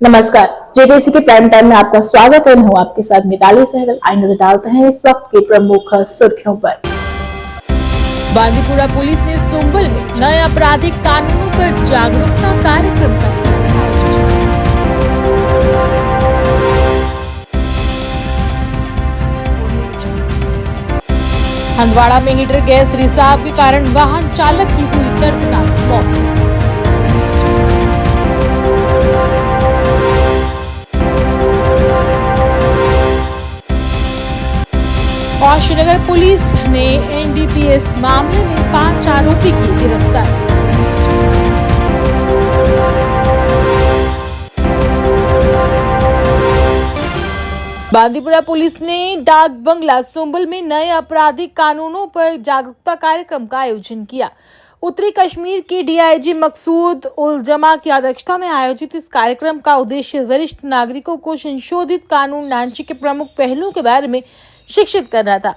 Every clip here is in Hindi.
नमस्कार, जेटीसी के प्राइम टाइम में आपका स्वागत है। मैं हूं आपके साथ मिताली सहगल। आइए नजर डालते हैं इस वक्त की प्रमुख सुर्खियों पर। बांदीपुरा पुलिस ने सुंबल में नए आपराधिक कानूनों पर जागरूकता कार्यक्रम का किया आयोजन। हंदवाड़ा में हीटर गैस रिसाव के कारण वाहन चालक की हुई दर्दनाक मौत। और श्रीनगर पुलिस ने एनडीपीएस मामले में 5 आरोपी किए गिरफ्तार। बांदीपुरा पुलिस ने डाक बंगला सुंबल में नए आपराधिक कानूनों पर जागरूकता कार्यक्रम का आयोजन किया। उत्तरी कश्मीर के डीआईजी मकसूद उल जमा की अध्यक्षता में आयोजित इस कार्यक्रम का उद्देश्य वरिष्ठ नागरिकों को संशोधित कानून ढांचे के प्रमुख पहलुओं के बारे में शिक्षित करना था।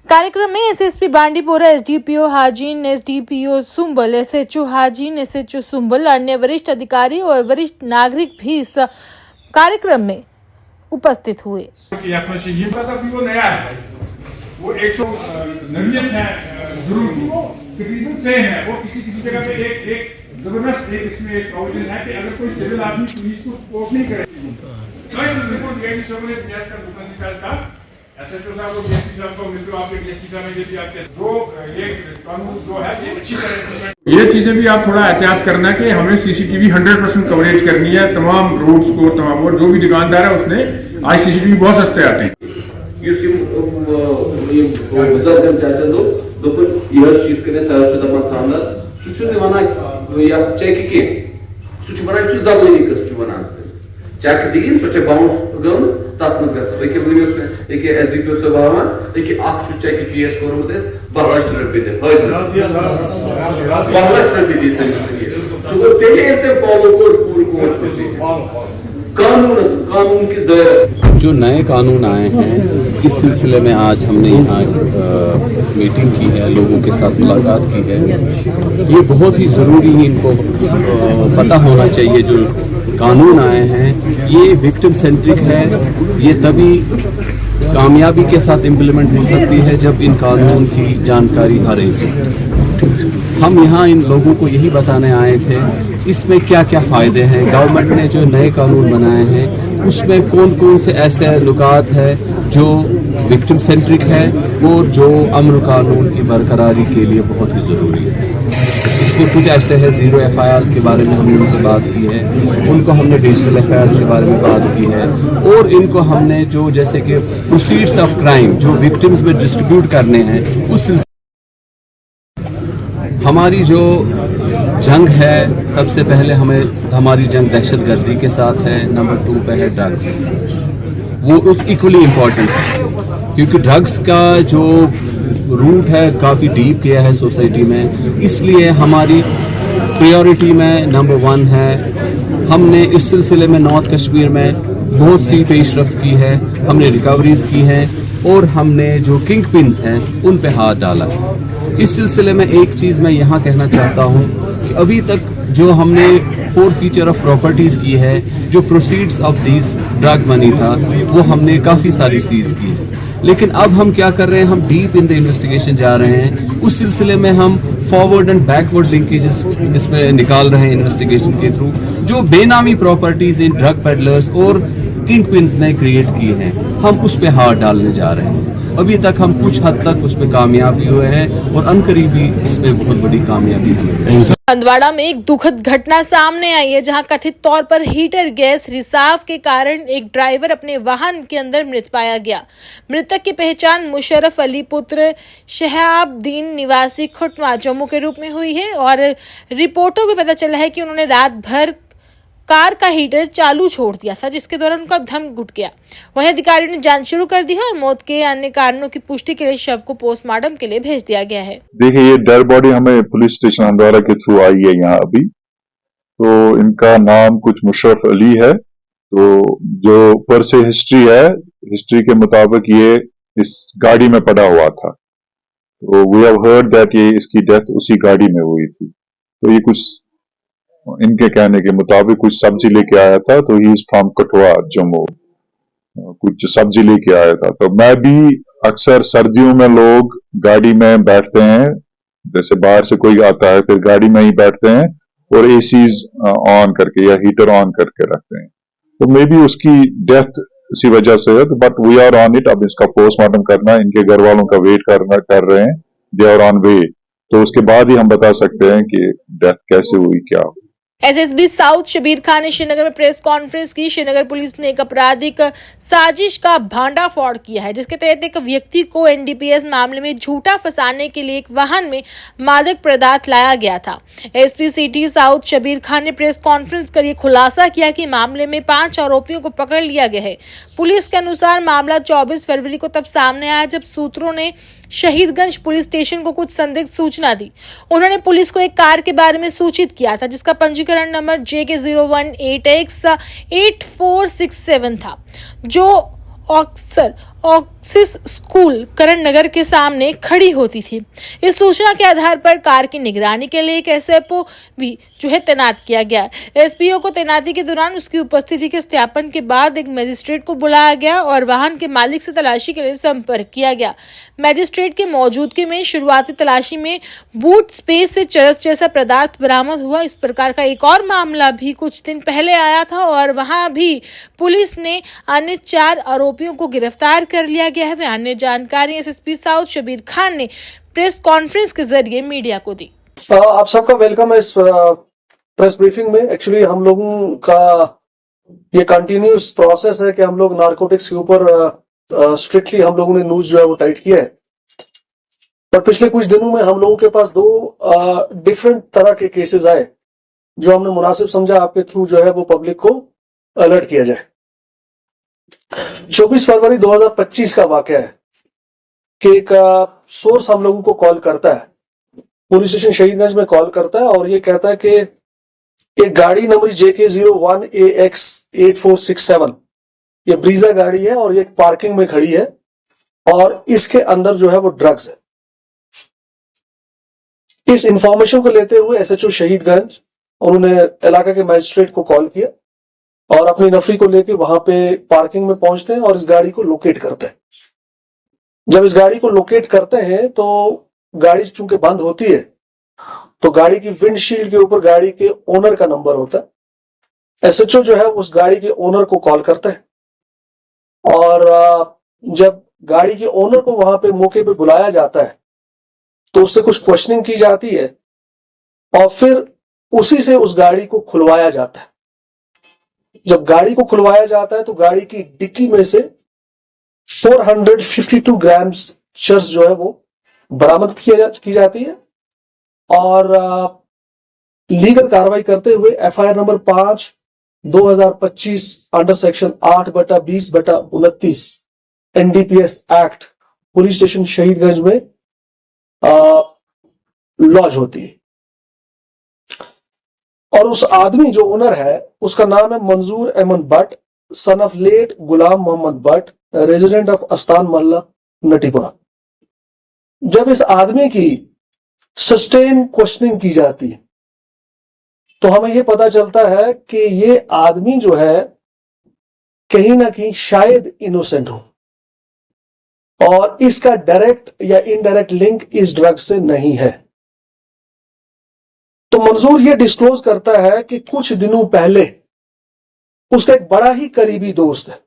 कार्यक्रम में SSP Bandipora, SDPO Hajin, SDPO Sumbal, SHO Hajin, SHO Sumbal, अन्य वरिष्ठ अधिकारी और वरिष्ठ नागरिक भी इस कार्यक्रम में उपस्थित हुए। ये पता भी वो नया है, वो 100 है जरूर तकरीबन सेम है। वो किसी जगह पे एक जबरदस्त इसमें एक प्रोविजन है कि अगर कोई सिविल आदमी पुलिस को सपोर्ट नहीं करे तो रिपोर्ट दिया कि एसएचओ साहब और डीएसपी साहब को मिलकर आपके डीएसपी साहब ने जैसे आपके जो ये कानून जो है ये अच्छी तरह ये चीजें भी आप थोड़ा एहतियात करना कि हमें सीसीटीवी 100% कवरेज करनी है तमाम रोड्स को, तमाम और जो भी दुकानदार है उसने आज सीसीटीवी बहुत सस्ते आते हैं। चेक दी सो बाउंस गमत तथ मज गस एसडीपीओ सब हावान चेक केस कोर्मुत 12 लाख रुपये दे 12 लाख रुपये दी सो तेले फॉलो कोर पूरी कोर्ट प्रोसीजर कानून किस दायरे जो नए कानून आए हैं इस सिलसिले में आज हमने यहाँ मीटिंग की है, लोगों के साथ मुलाकात की है। ये बहुत ही ज़रूरी है, इनको पता होना चाहिए जो कानून आए हैं ये विक्टिम सेंट्रिक है। ये तभी कामयाबी के साथ इम्प्लीमेंट हो सकती है जब इन कानून की जानकारी हर एक। हम यहाँ इन लोगों को यही बताने आए थे इसमें क्या क्या फ़ायदे हैं। गवर्नमेंट ने जो नए कानून बनाए हैं उसमें कौन कौन से ऐसे नुकात है जो विक्टिम सेंट्रिक है और जो अमन कानून की बरकरारी के लिए बहुत ही ज़रूरी है। इसमें कुछ ऐसे है ज़ीरो एफआईआर्स के बारे में हमने उनसे बात की है, उनको हमने डिजिटल एफआईआर्स के बारे में बात की है और इनको हमने जो जैसे कि प्रोसीड्स ऑफ क्राइम जो विक्टिम्स में डिस्ट्रीब्यूट करने हैं उस सिलसिले हमारी जो जंग है सबसे पहले हमारी जंग दहशतगर्दी के साथ है। नंबर 2 पे है ड्रग्स, वो इक्वली इम्पोर्टेंट है क्योंकि ड्रग्स का जो रूट है काफ़ी डीप गया है सोसाइटी में, इसलिए हमारी प्रायोरिटी में नंबर 1 है। हमने इस सिलसिले में नॉर्थ कश्मीर में बहुत सी पेशरफ्त की है, हमने रिकवरीज की हैं और हमने जो किंग पिन्स हैं उन पे हाथ डाला है। इस सिलसिले में एक चीज़ मैं यहाँ कहना चाहता हूँ कि अभी तक जो हमने 4 फीचर ऑफ प्रॉपर्टीज़ की है, जो proceeds of this drug money था वो हमने काफ़ी सारी सीज की है। लेकिन अब हम क्या कर रहे हैं, हम डीप इन द इन्वेस्टिगेशन जा रहे हैं। उस सिलसिले में हम फॉरवर्ड एंड बैकवर्ड लिंकेजेस इसमें निकाल रहे हैं इन्वेस्टिगेशन के थ्रू। जो बेनामी प्रॉपर्टीज इन ड्रग पेडलर्स और किंग पिन्स ने क्रिएट की हैं हम उस पे हाथ डालने जा रहे हैं। अभी तक हम कुछ हद तक उस पर कामयाबी हुए हैं और अनकरीबी इसमें बहुत बड़ी कामयाबी है। हंदवाड़ा में एक दुखद घटना सामने आई है जहां कथित तौर पर हीटर गैस रिसाव के कारण एक ड्राइवर अपने वाहन के अंदर मृत पाया गया। मृतक की पहचान मुशर्रफ अली पुत्र शहाबुद्दीन निवासी खुटवा जम्मू के रूप में हुई है और रिपोर्टों में पता चला है कि उन्होंने रात भर कार का हीटर चालू छोड़ दिया था जिसके दौरान उनका दम घुट गया। वहीं अधिकारियों ने जांच शुरू कर दी है और मौत के अन्य कारणों की पुष्टि के लिए शव को पोस्टमार्टम के लिए भेज दिया गया है। देखिए ये डेड बॉडी हमें पुलिस स्टेशन हंदवाड़ा के थ्रू आई है यहाँ अभी। तो इनका नाम कुछ मुशर्रफ अली है। तो जो पर से हिस्ट्री है, हिस्ट्री के मुताबिक ये इस गाड़ी में पड़ा हुआ था। तो वी हैव हर्ड दैट ये इसकी डेथ उसी गाड़ी में हुई थी। तो ये कुछ इनके कहने के मुताबिक कुछ सब्जी लेके आया था, तो he is from Kathua Jammu, कुछ सब्जी लेके आया था। तो मैं भी अक्सर सर्दियों में लोग गाड़ी में बैठते हैं, जैसे बाहर से कोई आता है फिर गाड़ी में ही बैठते हैं और एसीज ऑन करके या हीटर ऑन करके रखते हैं, तो मे बी उसकी डेथ इसी वजह से है। But we are on it, अब इसका पोस्टमार्टम करना है, इनके घर वालों का वेट कर रहे हैं, दे आर ऑन वे, तो उसके बाद ही हम बता सकते हैं कि डेथ कैसे हुई, क्या हुई। एसएसबी साउथ शबीर खान ने श्रीनगर में प्रेस कॉन्फ्रेंस की। श्रीनगर पुलिस ने एक आपराधिक साजिश का भांडाफोड़ किया है, जिसके तहत एक व्यक्ति को एनडीपीएस मामले में झूठा फंसाने के लिए एक वाहन में मादक पदार्थ लाया गया था। SP city south Shabir Khan ने प्रेस कॉन्फ्रेंस कर खुलासा किया कि मामले में 5 आरोपियों को पकड़ लिया गया है। पुलिस के अनुसार मामला 24 फरवरी को तब सामने आया जब सूत्रों ने शहीदगंज पुलिस स्टेशन को कुछ संदिग्ध सूचना दी। उन्होंने पुलिस को एक कार के बारे में सूचित किया था, जिसका पंजीकरण नंबर JK018X8467 था, जो ऑक्सिस स्कूल करण नगर के सामने खड़ी होती थी। इस सूचना के आधार पर कार की निगरानी के लिए एक एसएफओ भी तैनात किया गया। एसपीओ को तैनाती के दौरान उसकी उपस्थिति के सत्यापन के बाद एक मजिस्ट्रेट को बुलाया गया और वाहन के मालिक से तलाशी के लिए संपर्क किया गया। मजिस्ट्रेट की मौजूदगी में शुरुआती तलाशी में बूट स्पेस से चरस जैसा पदार्थ बरामद हुआ। इस प्रकार का एक और मामला भी कुछ दिन पहले आया था और वहां भी पुलिस ने अन्य 4 आरोपियों को गिरफ्तार कर लिया गया है। वे अन्य जानकारी एसएसपी साउथ शबीर खान ने प्रेस कॉन्फ्रेंस के जरिए मीडिया को दी। आप सबका वेलकम है इस प्रेस ब्रीफिंग में। एक्चुअली हम लोगों का ये कंटिन्यूस प्रोसेस है कि हम लोग नारकोटिक्स के ऊपर स्ट्रिक्टली हम लोगों ने न्यूज जो है वो टाइट किया है। पर पिछले कुछ दिनों में हम लोगों के पास 2 डिफरेंट तरह के केसेस आए जो हमने मुनासिब समझा आपके थ्रू जो है वो पब्लिक को अलर्ट किया जाए। 24 फरवरी 2025 का वाकया है कि एक सोर्स हम लोगों को कॉल करता है, पुलिस स्टेशन शहीदगंज में कॉल करता है और ये कहता है कि एक गाड़ी नंबर JK01AX8467 ये ब्रीजा गाड़ी है और ये एक पार्किंग में खड़ी है और इसके अंदर जो है वो ड्रग्स है। इस इंफॉर्मेशन को लेते हुए एसएचओ शहीदगंज उन्होंने इलाका के मजिस्ट्रेट को कॉल किया और अपनी नफरी को लेकर वहां पे पार्किंग में पहुंचते हैं और इस गाड़ी को लोकेट करते हैं। जब इस गाड़ी को लोकेट करते हैं तो गाड़ी चूंकि बंद होती है तो गाड़ी की विंडशील्ड के ऊपर गाड़ी के ओनर का नंबर होता है। एसएचओ जो है उस गाड़ी के ओनर को कॉल करते हैं और जब गाड़ी के ओनर को वहां पे मौके पे बुलाया जाता है तो उससे कुछ क्वेश्चनिंग की जाती है और फिर उसी से उस गाड़ी को खुलवाया जाता है। जब गाड़ी को खुलवाया जाता है तो गाड़ी की डिक्की में से 452 ग्राम्स चरस जो है वो बरामद की जाती है और लीगल कार्रवाई करते हुए FIR number 5/2025 under section 8/20/29 NDPS act police station Shahidganj में लॉन्च होती है। और उस आदमी जो ओनर है उसका नाम है Manzoor Ahmad Bhat, son of late Ghulam Mohammad Bhat, resident of Astan मोहल्ला नटीपुरा। जब इस आदमी की सस्टेन क्वेश्चनिंग की जाती है तो हमें यह पता चलता है कि ये आदमी जो है कहीं ना कहीं शायद इनोसेंट हो और इसका डायरेक्ट या इनडायरेक्ट लिंक इस ड्रग से नहीं है। तो मंजूर ये डिस्क्लोज करता है कि कुछ दिनों पहले उसका एक बड़ा ही करीबी दोस्त है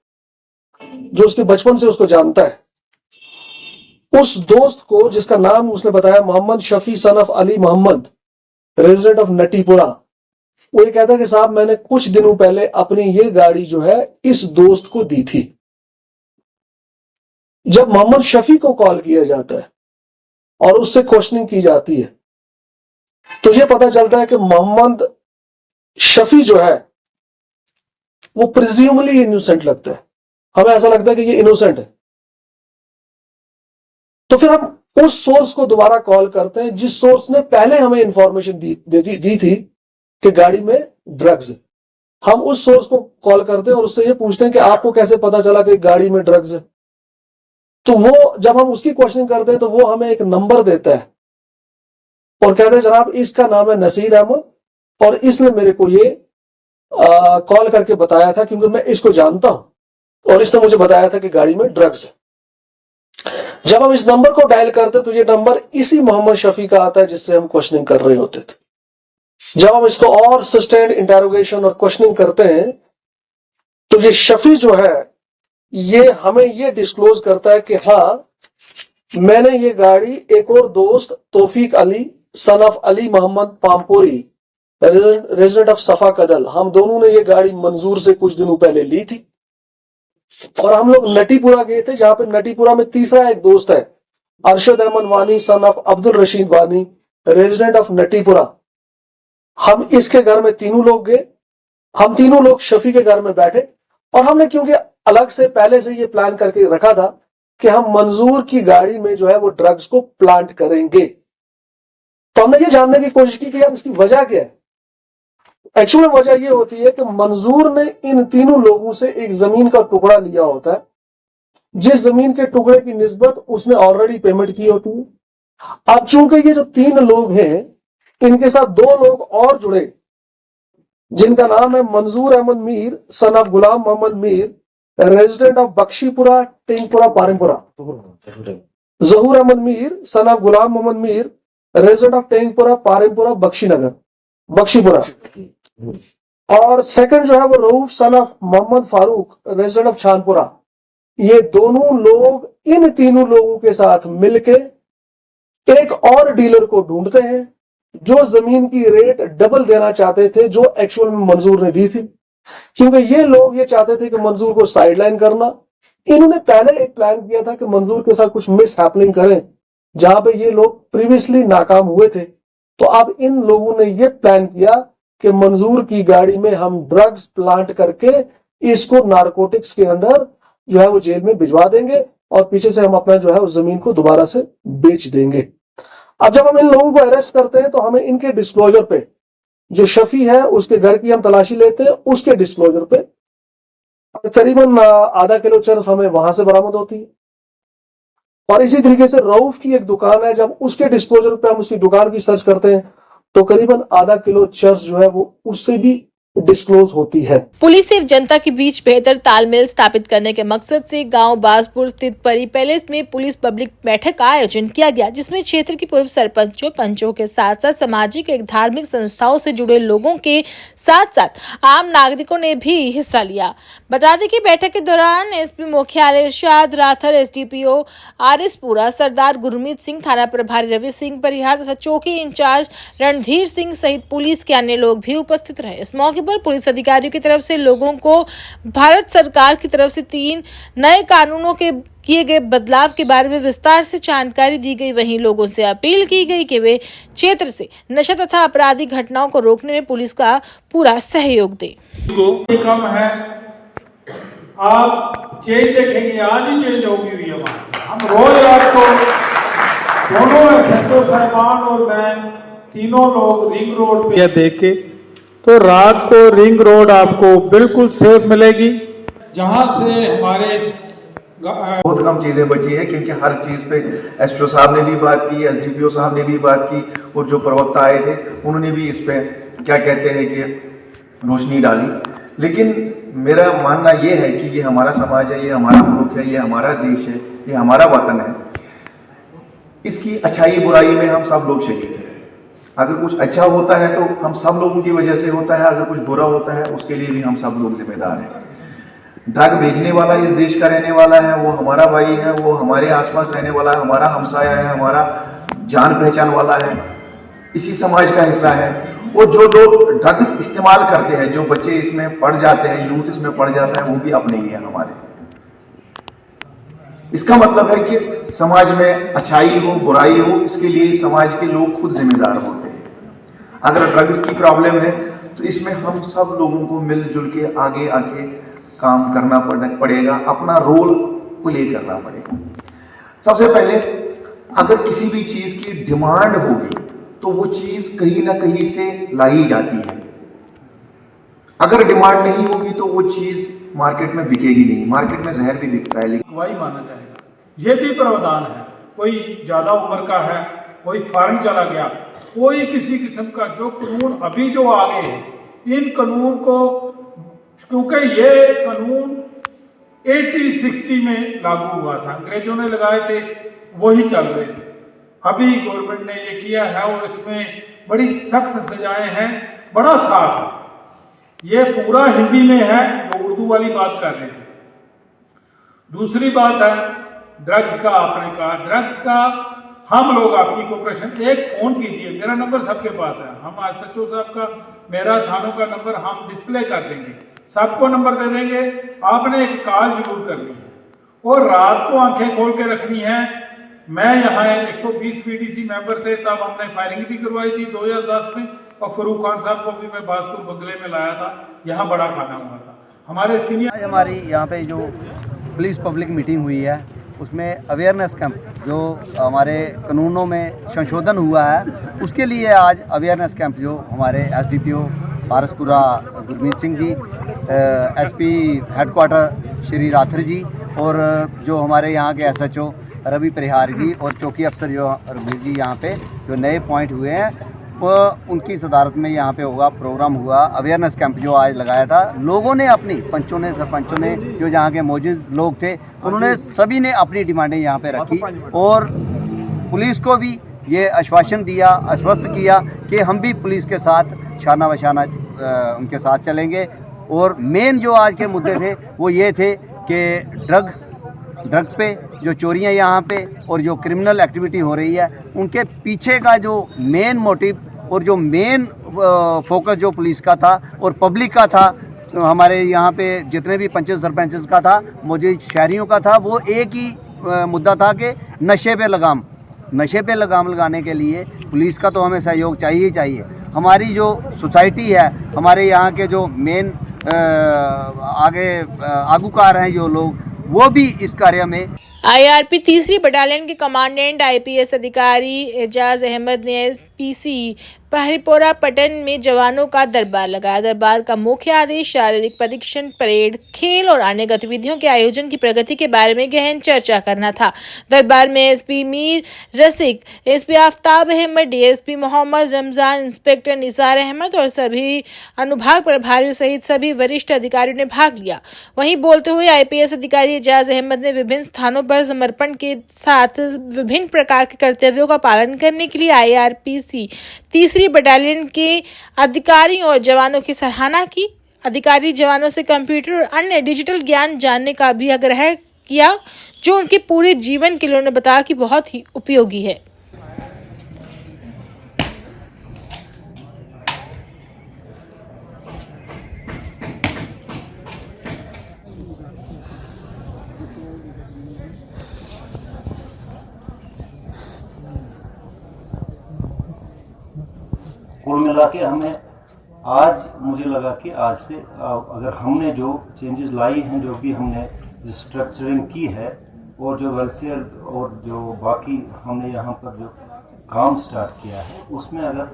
जो उसके बचपन से उसको जानता है। उस दोस्त को जिसका नाम उसने बताया Mohammad Shafi son of Ali Mohammad, resident of Natipora, वो ये कहता है कि साहब मैंने कुछ दिनों पहले अपनी ये गाड़ी जो है इस दोस्त को दी थी। जब मोहम्मद शफी को कॉल किया जाता है और उससे क्वेश्चनिंग की जाती है तो यह पता चलता है कि मोहम्मद शफी जो है वो प्रिज्यूमली इनोसेंट लगता है। हमें ऐसा लगता है कि ये इनोसेंट है। तो फिर हम उस सोर्स को दोबारा कॉल करते हैं जिस सोर्स ने पहले हमें इंफॉर्मेशन दी थी कि गाड़ी में ड्रग्स है। हम उस सोर्स को कॉल करते हैं और उससे ये पूछते हैं कि आपको कैसे पता चला कि गाड़ी में ड्रग्स है। तो वो जब हम उसकी क्वेश्चनिंग करते हैं तो वो हमें एक नंबर देता है और कहते हैं जनाब इसका नाम है नसीर अहमद और इसने मेरे को ये कॉल करके बताया था, क्योंकि मैं इसको जानता हूं, और इसने मुझे बताया था कि गाड़ी में ड्रग्स है। जब हम इस नंबर को डायल करते तो ये नंबर इसी मोहम्मद शफी का आता है जिससे हम क्वेश्चनिंग कर रहे होते थे। जब हम इसको और सस्टेन्ड इंटेरोगेशन और क्वेश्चनिंग करते हैं तो ये शफी जो है ये हमें ये डिस्क्लोज करता है कि हाँ, मैंने ये गाड़ी एक और दोस्त Taufiq Ali son of Ali Mohammad Pampori resident of Safa Kadal, हम दोनों ने ये गाड़ी मंजूर से कुछ दिनों पहले ली थी और हम लोग नटीपुरा गए थे, जहां पे नटीपुरा में तीसरा एक दोस्त है अरशद अहमद वानी सन ऑफ अब्दुल रशीद वानी रेजिडेंट ऑफ नटीपुरा। हम इसके घर में तीनों लोग गए, हम तीनों लोग शफी के घर में बैठे और हमने क्योंकि अलग से पहले से ये प्लान करके रखा था कि हम मंजूर की गाड़ी में जो है वो ड्रग्स को प्लांट करेंगे। तो हमने ये जानने की कोशिश की कि यार इसकी वजह क्या है। एक्चुअली वजह ये होती है कि मंजूर ने इन तीनों लोगों से एक जमीन का टुकड़ा लिया होता है, जिस जमीन के टुकड़े की निस्बत उसने ऑलरेडी पेमेंट की होती है। अब चूंकि ये जो 3 लोग हैं, इनके साथ 2 लोग और जुड़े जिनका नाम है Manzoor Ahmad Mir son of Ghulam Mohammad Mir resident of Bakshipura Tengpura Parimpura, Zahoor Ahmad Mir son of Ghulam Mohammad Mir resident of Tengpura Parimpura Bakshinagar Bakshipura, और सेकंड जो है वो Rauf son of Mohammad Farooq resident of Chhanpura. ये दोनों लोग इन तीनों लोगों के साथ मिलके एक और डीलर को ढूंढते हैं जो जमीन की रेट डबल देना चाहते थे जो एक्चुअल में मंजूर ने दी थी, क्योंकि ये लोग ये चाहते थे कि मंजूर को साइडलाइन करना। इन्होंने पहले एक प्लान किया था कि मंजूर के साथ कुछ मिस हैपनिंग करें, जहां पे ये लोग प्रीवियसली नाकाम हुए थे। तो अब इन लोगों ने ये प्लान किया कि मंजूर की गाड़ी में हम ड्रग्स प्लांट करके इसको नारकोटिक्स के अंदर जो है वो जेल में भिजवा देंगे और पीछे से हम अपना जो है उस जमीन को दोबारा से बेच देंगे। अब जब हम इन लोगों को अरेस्ट करते हैं तो हमें इनके डिस्क्लोजर पे, जो शफी है उसके घर की हम तलाशी लेते हैं, उसके डिस्क्लोजर पे करीबन आधा किलो चरस हमें वहां से बरामद होती है। और इसी तरीके से रऊफ की एक दुकान है, जब उसके डिस्क्लोजर पे हम उसकी दुकान की सर्च करते हैं तो करीबन आधा किलो चरस जो है वो उससे भी डिस्क्लोज होती है। पुलिस एवं जनता के बीच बेहतर तालमेल स्थापित करने के मकसद से गांव बाजपुर स्थित परी पैलेस में पुलिस पब्लिक बैठक का आयोजन किया गया, जिसमें क्षेत्र के पूर्व सरपंचों पंचों के साथ साथ सामाजिक एवं धार्मिक संस्थाओं से जुड़े लोगों के साथ साथ आम नागरिकों ने भी हिस्सा लिया। बता दें कि बैठक के दौरान एसपी मुख्यालय इरशाद राथर, एसडीपीओ आरएस पुरा, सरदार गुरमीत सिंह, थाना प्रभारी रवि सिंह परिहार तथा चौकी इंचार्ज रणधीर सिंह सहित पुलिस के अन्य लोग भी उपस्थित रहे। इस मौके पर पुलिस अधिकारियों की तरफ से लोगों को भारत सरकार की तरफ से 3 नए कानूनों के किए गए बदलाव के बारे में विस्तार से जानकारी दी गई। वहीं लोगों से अपील की गई कि वे क्षेत्र से नशा तथा आपराधिक घटनाओं को रोकने में पुलिस का पूरा सहयोग दें। कम है, आप चेंज देखेंगे, आज ही चेंज होगी हुई है। हम रोज रात को दोनों सेक्टर साहिबान और मैं तीनों लोग रिंग रोड पे देख के, तो रात को रिंग रोड आपको बिल्कुल सेफ मिलेगी, जहां से हमारे बहुत कम चीज़ें बची है, क्योंकि हर चीज़ पे एसडीओ साहब ने भी बात की, एसडीपीओ साहब ने भी बात की और जो प्रवक्ता आए थे उन्होंने भी इस पे क्या कहते हैं कि रोशनी डाली। लेकिन मेरा मानना ये है कि ये हमारा समाज है, ये हमारा मुल्क है, ये हमारा देश है, ये हमारा वतन है। इसकी अच्छाई बुराई में हम सब लोग शरीक हैं। अगर कुछ अच्छा होता है तो हम सब लोगों की वजह से होता है, अगर कुछ बुरा होता है उसके लिए भी हम सब लोग जिम्मेदार हैं। ड्रग बेचने वाला इस देश का रहने वाला है, वो हमारा भाई है, वो हमारे आसपास रहने वाला है, हमारा हमसाया है, हमारा जान पहचान वाला है, इसी समाज का हिस्सा है। वो जो लोग ड्रग्स इस्तेमाल करते हैं, जो बच्चे इसमें पड़ जाते हैं, यूथ इसमें पड़ जाता है, वो भी अपने ही है हमारे। इसका मतलब है कि समाज में अच्छाई हो बुराई हो, इसके लिए समाज के लोग खुद जिम्मेदार होते हैं। अगर ड्रग्स की प्रॉब्लम है तो इसमें हम सब लोगों को मिलजुल के आगे आके काम करना पड़ेगा, अपना रोल प्ले करना पड़ेगा। सबसे पहले अगर किसी भी चीज की डिमांड होगी तो वो चीज कहीं ना कहीं से लाई जाती है। अगर डिमांड नहीं होगी तो वो चीज मार्केट में बिकेगी नहीं। मार्केट में जहर भी बिकता है, लेकिन अगुवाई माना जाएगा। ये भी प्रावधान है। कोई ज़्यादा उम्र का है कोई फॉरेन चला गया, कोई किसी किस्म का जो कानून अभी जो आ गए हैं इन कानून को, क्योंकि ये कानून 80-60 में लागू हुआ था, अंग्रेजों ने लगाए थे, वही चल रहे थे। अभी गवर्नमेंट ने ये किया है और इसमें बड़ी सख्त सजाएं हैं, बड़ा साफ है। ये पूरा हिंदी में है, वो उर्दू वाली बात कर रहे थे। दूसरी बात है ड्रग्स का, आपने कहा ड्रग्स का हम लोग आपकी कोऑपरेशन, एक फोन कीजिए, मेरा नंबर सबके पास है, हम SHO साहब का, मेरा थानों का नंबर हम डिस्प्ले कर देंगे, सबको नंबर दे देंगे, आपने एक कॉल जरूर करनी है और रात को आंखें खोल के रखनी है। मैं यहाँ 120 PDC मेंबर थे, तब हमने फायरिंग भी करवाई थी 2010 में, और फरूक खान साहब को भी मैं बासपुर बंगले में लाया था, यहाँ बड़ा खाना हुआ था। हमारे सीनियर, हमारी यहाँ पे जो पुलिस पब्लिक मीटिंग हुई है उसमें अवेयरनेस कैंप जो हमारे कानूनों में संशोधन हुआ है उसके लिए आज अवेयरनेस कैंप जो हमारे SDPO पारसपुरा Gurmeet Singh ji, SP headquarter Shri rather जी और जो हमारे यहाँ के SHO रवि परिहार जी और चौकी अफसर जो रघुवीर जी यहाँ पे जो नए पॉइंट हुए हैं वो उनकी सदारत में यहाँ पे होगा प्रोग्राम हुआ, अवेयरनेस कैंप जो आज लगाया था। लोगों ने अपनी, पंचों ने, सरपंचों ने, जो यहाँ के मौजूद लोग थे, उन्होंने सभी ने अपनी डिमांडें यहाँ पे रखी और पुलिस को भी ये आश्वासन दिया, आश्वस्त किया कि हम भी पुलिस के साथ शाना बशाना उनके साथ चलेंगे। और मेन जो आज के मुद्दे थे वो ये थे कि ड्रग्स पे जो चोरियां यहाँ पे और जो क्रिमिनल एक्टिविटी हो रही है उनके पीछे का जो मेन मोटिव और जो मेन फोकस जो पुलिस का था और पब्लिक का था, तो हमारे यहाँ पे जितने भी पंचायत सरपंच का था, मौजूद शहरियों का था, वो एक ही मुद्दा था कि नशे पे लगाम लगाने के लिए पुलिस का तो हमें सहयोग चाहिए ही चाहिए। हमारी जो सोसाइटी है, हमारे यहाँ के जो मेन आगूकार हैं जो लोग, वो भी इस कार्य में। IRP 3री बटालियन के कमांडेंट IPS अधिकारी एजाज अहमद ने SPC पहरीपोरा पटन में जवानों का दरबार लगाया। दरबार का मुख्य आदेश शारीरिक परीक्षण, परेड, खेल और अन्य गतिविधियों के आयोजन की प्रगति के बारे में गहन चर्चा करना था। दरबार में SP Mir Rasik, SP Aftab Ahmad, DSP Mohammad Ramzan, inspector Nisar Ahmad और सभी अनुभाग प्रभारियों सहित सभी वरिष्ठ अधिकारियों ने भाग लिया। वहीं बोलते हुए IPS अधिकारी एजाज अहमद ने विभिन्न स्थानों पर समर्पण के साथ विभिन्न प्रकार के कर्तव्यों का पालन करने के लिए IRPC 3री बटालियन के अधिकारियों और जवानों की सराहना की। अधिकारी जवानों से कंप्यूटर और अन्य डिजिटल ज्ञान जानने का भी आग्रह किया, जो उनके पूरे जीवन के लिए उन्होंने बताया कि बहुत ही उपयोगी है। कुल मिला के हमें आज मुझे लगा कि आज से अगर हमने जो चेंजेस लाई हैं, जो भी हमने स्ट्रक्चरिंग की है और जो वेलफेयर और जो बाकी हमने यहाँ पर जो काम स्टार्ट किया है, उसमें अगर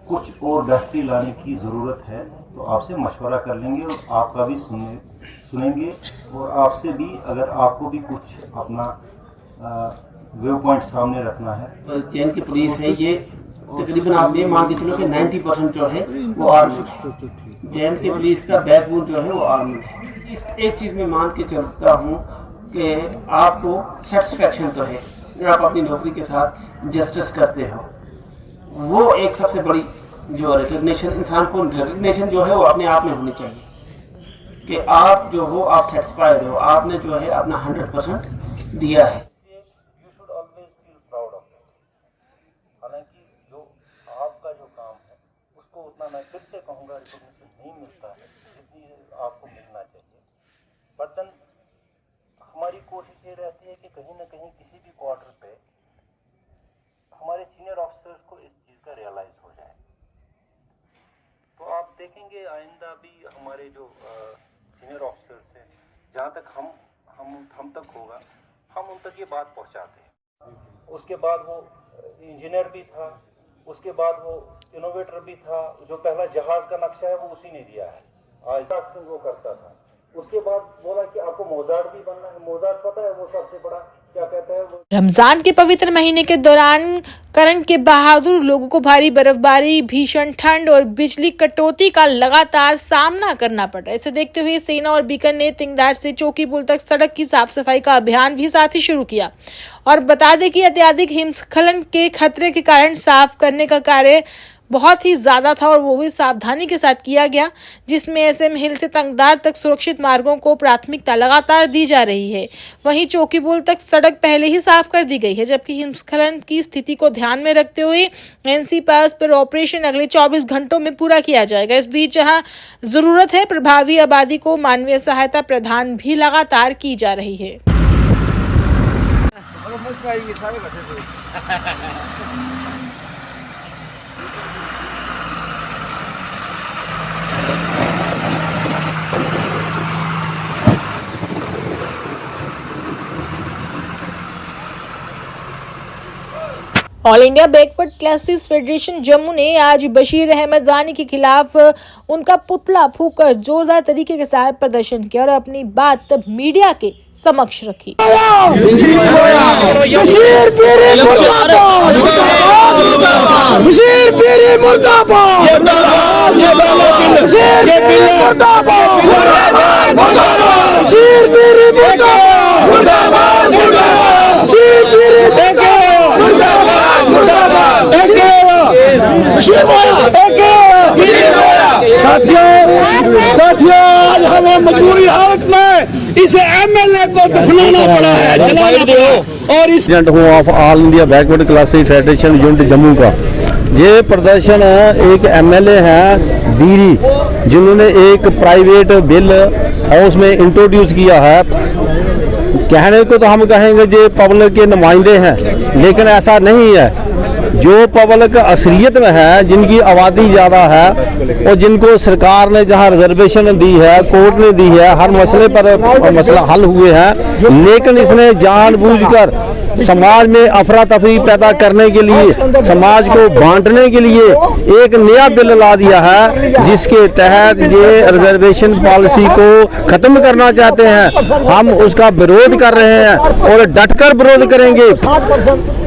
कुछ और बेहतरी लाने की ज़रूरत है तो आपसे मशवरा कर लेंगे और आपका भी सुनेंगे और आपसे भी अगर आपको भी कुछ अपना व्यू पॉइंट सामने रखना है। तो जैन की पुलिस है, ये तकरीबन आप ये मान के चलो कि 90% जो है वो आर्मी। जैन की पुलिस का बैकबोन जो है वो आर्मी है। इस एक चीज़ में मान के चलता हूँ कि आपको सेटिस्फेक्शन तो है जब आप अपनी नौकरी के साथ जस्टिस करते हो, वो एक सबसे बड़ी जो रिकग्निशन, इंसान को रिकग्निशन जो है वो अपने आप में होनी चाहिए कि आप जो हो आप सेटिस्फाइड हो, आपने जो है अपना 100% दिया है। मैं फिर से कहूँगा रिकॉग्निशन नहीं मिलता है जितनी आपको मिलना चाहिए। बट देन हमारी कोशिश ये रहती है कि कहीं ना कहीं किसी भी क्वार्टर पे हमारे सीनियर ऑफिसर्स को इस चीज़ का रियलाइज हो जाए। तो आप देखेंगे आइंदा भी हमारे जो सीनियर ऑफिसर्स हैं, जहाँ तक हम तक होगा, हम उन तक ये बात पहुँचाते हैं। उसके बाद वो इंजीनियर भी था, उसके बाद वो इनोवेटर भी था, जो पहला जहाज का नक्शा है वो उसी ने दिया है, आज वो करता था। उसके बाद बोला कि आपको मोजार्ट भी बनना है। मोजार्ट पता है वो सबसे बड़ा क्या कहते हैं वो रमजान के पवित्र महीने के दौरान करंट के बहादुर लोगों को भारी बर्फबारी, भीषण ठंड और बिजली कटौती का लगातार सामना करना पड़ रहा है। इसे देखते हुए सेना और बीकन ने तिंगदार से चौकी पुल तक सड़क की साफ सफाई का अभियान भी साथ ही शुरू किया। और बता दें कि अत्यधिक हिमस्खलन के खतरे के कारण साफ करने का कार्य बहुत ही ज्यादा था और वो भी सावधानी के साथ किया गया, जिसमें SM हिल से तंगदार तक सुरक्षित मार्गों को प्राथमिकता लगातार दी जा रही है। वहीं चौकी पुल तक सड़क पहले ही साफ कर दी गई है, जबकि हिमस्खलन की स्थिति को ध्यान में रखते हुए NC पास पर ऑपरेशन अगले 24 घंटों में पूरा किया जाएगा। इस बीच जहां जरूरत है प्रभावी आबादी को मानवीय सहायता प्रदान भी लगातार की जा रही है। All India backward classes federation Jammu ने आज बशीर अहमद वानी के खिलाफ उनका पुतला फूंककर जोरदार तरीके के साथ प्रदर्शन किया और अपनी बात मीडिया के समक्ष रखी। साथियों आज हमें मजबूरी हालत में इस MLA को दफनाना पड़ा है, जलाना पड़ा। और इस of all India backward classes federation unit Jammu का ये प्रदर्शन एक MLA है बीरी, जिन्होंने एक प्राइवेट बिल हाउस में इंट्रोड्यूस किया है। कहने को तो हम कहेंगे ये पब्लिक के नुमाइंदे हैं, लेकिन ऐसा नहीं है। जो पब्लिक अक्सरियत में है, जिनकी आबादी ज़्यादा है और जिनको सरकार ने जहां रिजर्वेशन दी है, कोर्ट ने दी है, हर मसले पर मसला हल हुए हैं, लेकिन इसने जानबूझकर समाज में अफरा तफरी पैदा करने के लिए, समाज को बांटने के लिए एक नया बिल ला दिया है, जिसके तहत ये रिजर्वेशन पॉलिसी को खत्म करना चाहते हैं। हम उसका विरोध कर रहे हैं और डटकर विरोध करेंगे,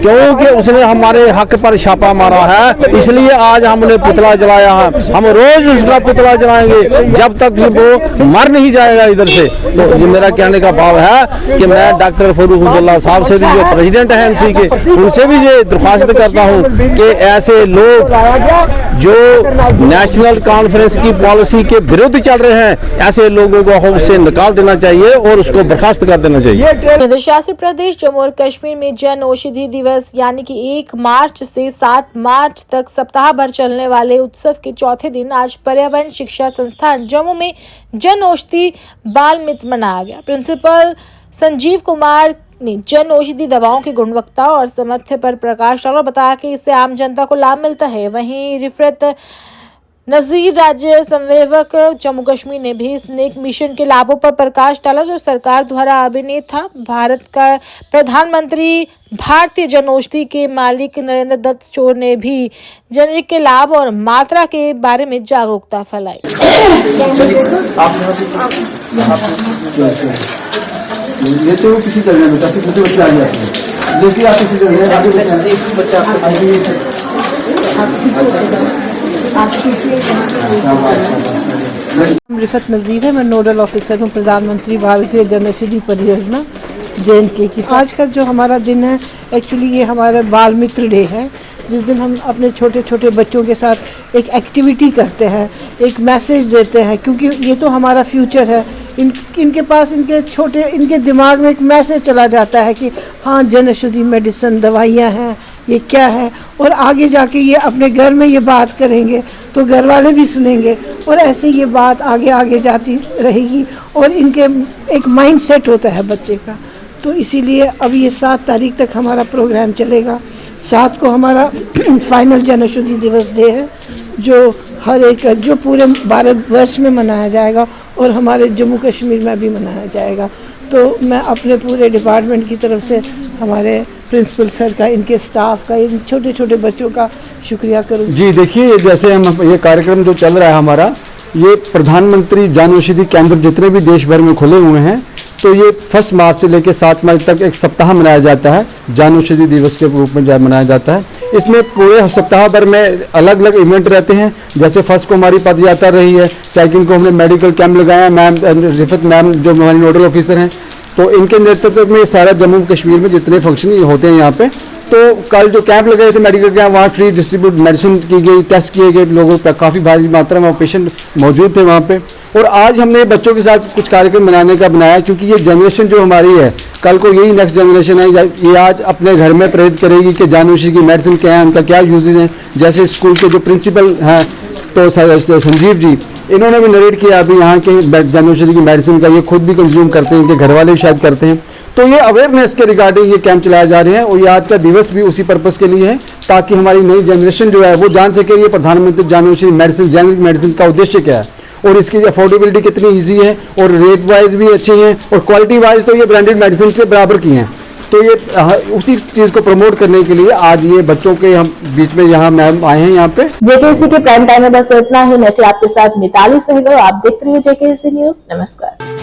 क्योंकि उसने हमारे हक पर छापा मारा है। इसलिए आज हमने पुतला जलाया है। हम रोज उसका पुतला जलाएंगे जब तक वो मर नहीं जाएगा इधर से। तो ये मेरा कहने का भाव है कि मैं डॉक्टर फरूक अब्दुल्ला साहब से भी, जो प्रेसिडेंट हैं MC के, उनसे भी ये दरख्वास्त करता हूँ कि ऐसे लोग जो नेशनल कॉन्फ्रेंस की पॉलिसी के विरुद्ध चल रहे हैं, ऐसे लोगों को हाउस से निकाल देना चाहिए और उसको बर्खास्त कर देना चाहिए। केंद्र शासित प्रदेश जम्मू और कश्मीर में जन औषधि दिवस यानी कि 1 मार्च से 7 मार्च तक सप्ताह भर चलने वाले उत्सव के चौथे दिन आज पर्यावरण शिक्षा संस्थान जम्मू में जन औषधि बाल मित्र मनाया गया। प्रिंसिपल संजीव कुमार ने जन औषधि दवाओं की गुणवत्ता और सामर्थ्य पर प्रकाश डाला और बताया कि इससे आम जनता को लाभ मिलता है। वहीं रिफरत नजीर राज्य संवेदक जम्मू कश्मीर ने भी इस नेक मिशन के लाभों पर प्रकाश डाला, जो सरकार द्वारा अभिनीत था। भारत का प्रधानमंत्री भारतीय जन औषधि के मालिक नरेंद्र दत्त चोर ने भी जेनेरिक के लाभ और मात्रा के बारे में जागरूकता फैलाई। ये तो किसी तरह में काफी छोटे बच्चे आ जाते हैं, देखिए आप किसी तरह रिफत नज़ीर है, मैं नोडल ऑफिसर हूँ प्रधानमंत्री भारतीय जन औषधि परियोजना JNK की। आज का जो हमारा दिन है, एक्चुअली ये हमारा बाल मित्र डे है, जिस दिन हम अपने छोटे छोटे बच्चों के साथ एक एक्टिविटी करते हैं, एक मैसेज देते हैं, क्योंकि ये तो हमारा फ्यूचर है। इनके पास इनके दिमाग में एक मैसेज चला जाता है कि हाँ, जन औषधि मेडिसिन दवाइयाँ हैं, ये क्या है, और आगे जाके ये अपने घर में ये बात करेंगे तो घर वाले भी सुनेंगे और ऐसे ये बात आगे आगे जाती रहेगी और इनके एक माइंड सेट होता है बच्चे का। तो इसीलिए अब ये 7 तारीख तक हमारा प्रोग्राम चलेगा। 7 को हमारा फाइनल जन औषधि दिवस डे है, जो हर एक जो पूरे भारतवर्ष में मनाया जाएगा और हमारे जम्मू कश्मीर में भी मनाया जाएगा। तो मैं अपने पूरे डिपार्टमेंट की तरफ से हमारे प्रिंसिपल सर का, इनके स्टाफ का, इन छोटे छोटे बच्चों का शुक्रिया करूँ। जी देखिए, जैसे हम ये कार्यक्रम जो चल रहा है हमारा, ये प्रधानमंत्री जन औषधि केंद्र जितने भी देश भर में खुले हुए हैं, तो ये 1 मार्च से लेकर 7 मार्च तक एक सप्ताह मनाया जाता है, जन औषधि दिवस के रूप में मनाया जाता है। इसमें पूरे सप्ताह भर में अलग अलग इवेंट रहते हैं। जैसे फर्स्ट को हमारी पद यात्रा रही है, सेकंड को हमने मेडिकल कैंप लगाया। मैम रिफत मैम जो हमारी नोडल ऑफिसर हैं, तो इनके नेतृत्व में सारा जम्मू कश्मीर में जितने फंक्शन होते हैं यहाँ पे, तो कल जो कैंप लगाए थे मेडिकल कैंप, वहाँ फ्री डिस्ट्रीब्यूट मेडिसिन की गई, टेस्ट किए गए लोगों पर, काफ़ी भारी मात्रा में पेशेंट मौजूद थे वहाँ पे। और आज हमने बच्चों के साथ कुछ कार्यक्रम मनाने का बनाया, क्योंकि ये जनरेशन जो हमारी है, कल को यही नेक्स्ट जनरेशन है, ये आज अपने घर में प्रेरित करेगी कि जानौषधि की मेडिसिन क्या है, उनका क्या यूजेज हैं। जैसे स्कूल के जो प्रिंसिपल हैं तो संजीव जी, इन्होंने भी नरेट किया अभी यहाँ के जानौषधि की मेडिसिन का, ये खुद भी कंज्यूम करते हैं, इनके घर वाले भी शायद करते हैं। तो ये अवेयरनेस के रिगार्डिंग ये कैंप चलाए जा रहे हैं, और ये आज का दिवस भी उसी पर्पस के लिए है, ताकि हमारी नई जनरेशन जो है वो जान सके ये प्रधानमंत्री जानौषधि मेडिसिन जेनरिक मेडिसिन का उद्देश्य क्या है, और इसकी अफोर्डेबिलिटी कितनी ईजी है, और रेट वाइज भी अच्छी है, और क्वालिटी वाइज तो ये ब्रांडेड मेडिसिन से बराबर की हैं। तो ये उसी चीज़ को प्रमोट करने के लिए आज ये बच्चों के हम बीच में यहाँ मैम आए हैं यहाँ पे। जेकेसी के प्राइम टाइम में बस इतना ही। मैं थी आपके साथ मिताली सहगल, आप देख रही है जेकेसी न्यूज। नमस्कार।